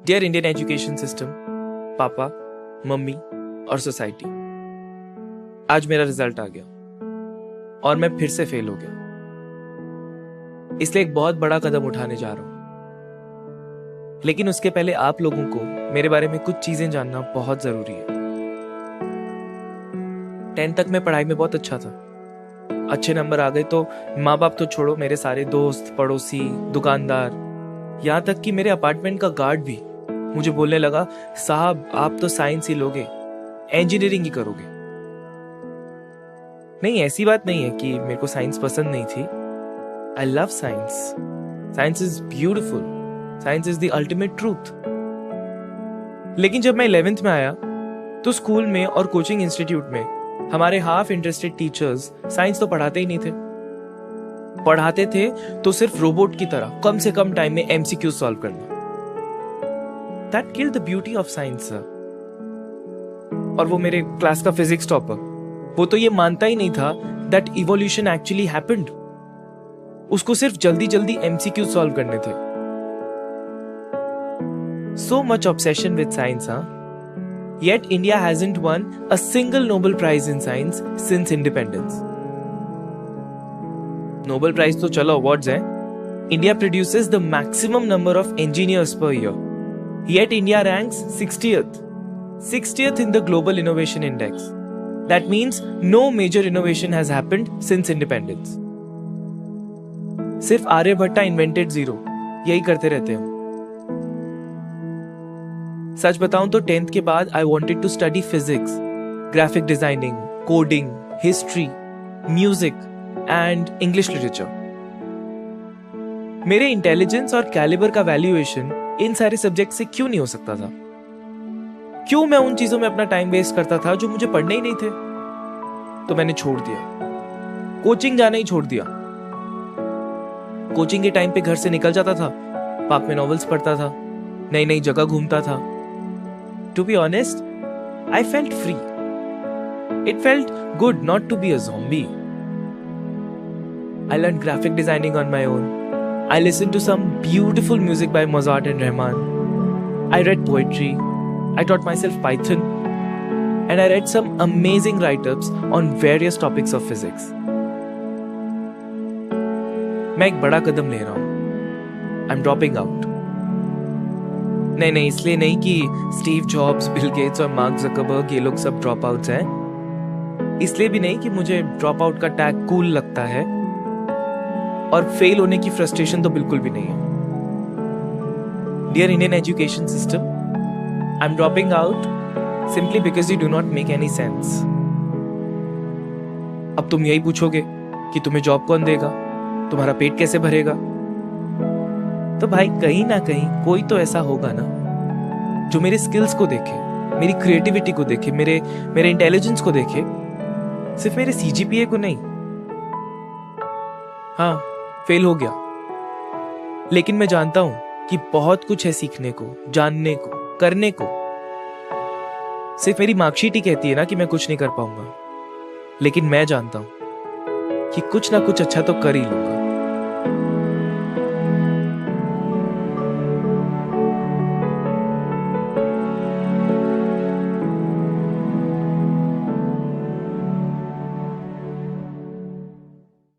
Dear Indian education system, पापा, mummy और society, आज मेरा रिजल्ट आ गया और मैं फिर से फेल हो गया। इसलिए एक बहुत बड़ा कदम उठाने जा रहा हूं, लेकिन उसके पहले आप लोगों को मेरे बारे में कुछ चीजें जानना बहुत जरूरी है। 10th तक मैं पढ़ाई में बहुत अच्छा था, अच्छे नंबर आ गए तो माँ बाप तो छोड़ो, मेरे सारे दोस्त, पड़ोसी, दुकानदार, यहाँ तक कि मेरे अपार्टमेंट का गार्ड भी मुझे बोलने लगा, साहब आप तो साइंस ही लोगे, इंजीनियरिंग ही करोगे। नहीं, ऐसी बात नहीं है कि मेरे को साइंस पसंद नहीं थी। I love science. Science is beautiful. Science is the ultimate truth. लेकिन जब मैं 11th में आया तो स्कूल में और कोचिंग इंस्टीट्यूट में हमारे हाफ इंटरेस्टेड टीचर्स साइंस तो पढ़ाते ही नहीं थे। पढ़ाते थे तो सिर्फ रोबोट की तरह कम से कम टाइम में एमसीक्यू सॉल्व करना। That killed the beauty of science, sir. और वो मेरे क्लास का फिजिक्स टॉपर, वो तो ये मानता ही नहीं था that evolution actually happened. उसको सिर्फ जल्दी जल्दी एमसीक्यू सॉल्व करने थे। So much obsession with science, huh? Yet India hasn't won a single Nobel Prize in science since independence. Nobel Prize तो चलो awards हैं। India produces the maximum number of engineers per year. Yet India ranks 60th in the Global Innovation Index. That means no major innovation has happened since independence. सिर्फ Aryabhatta invented zero, यही करते रहते हैं। सच बताऊं तो 10th के बाद I wanted to study physics, graphic designing, coding, history, music and English literature. मेरे इंटेलिजेंस और कैलिबर का वैल्यूएशन इन सारे सब्जेक्ट से क्यों नहीं हो सकता था? क्यों मैं उन चीजों में अपना टाइम वेस्ट करता था जो मुझे पढ़ने ही नहीं थे? तो मैंने छोड़ दिया, कोचिंग जाना ही छोड़ दिया। कोचिंग के टाइम पे घर से निकल जाता था, पार्क में नॉवेल्स पढ़ता था, नई नई जगह घूमता था। To be honest, I felt free. It felt good not to be a zombie. I learn graphic designing on my own. I listened to some beautiful music by Mozart and Rahman. I read poetry. I taught myself Python. And I read some amazing write-ups on various topics of physics. मैं एक बड़ा कदम ले रहा हूँ. I'm dropping out. नहीं, इसलिए नहीं कि स्टीव जॉब्स, बिल गेट्स और मार्क ज़करबर्ग ये लोग सब ड्रॉप आउट्स हैं. इसलिए भी नहीं कि मुझे ड्रॉप आउट का टैग कूल लगता है. और फेल होने की फ्रस्ट्रेशन तो बिल्कुल भी नहीं है. Dear Indian education system, I am dropping out simply because you do not make any sense. अब तुम यही पूछोगे कि तुम्हें जॉब कौन देगा, तुम्हारा पेट कैसे भरेगा? तो भाई कहीं ना कहीं कोई तो ऐसा होगा ना जो मेरे स्किल्स को देखे, मेरी क्रिएटिविटी को देखे, मेरे इंटेलिजेंस को देखे, सिर्फ मेरे सीजीपीए को नहीं. हाँ, फेल हो गया, लेकिन मैं जानता हूं कि बहुत कुछ है सीखने को, जानने को, करने को. सिर्फ मेरी मार्कशीट ही कहती है ना कि मैं कुछ नहीं कर पाऊंगा, लेकिन मैं जानता हूं कि कुछ ना कुछ अच्छा तो कर ही लूंगा.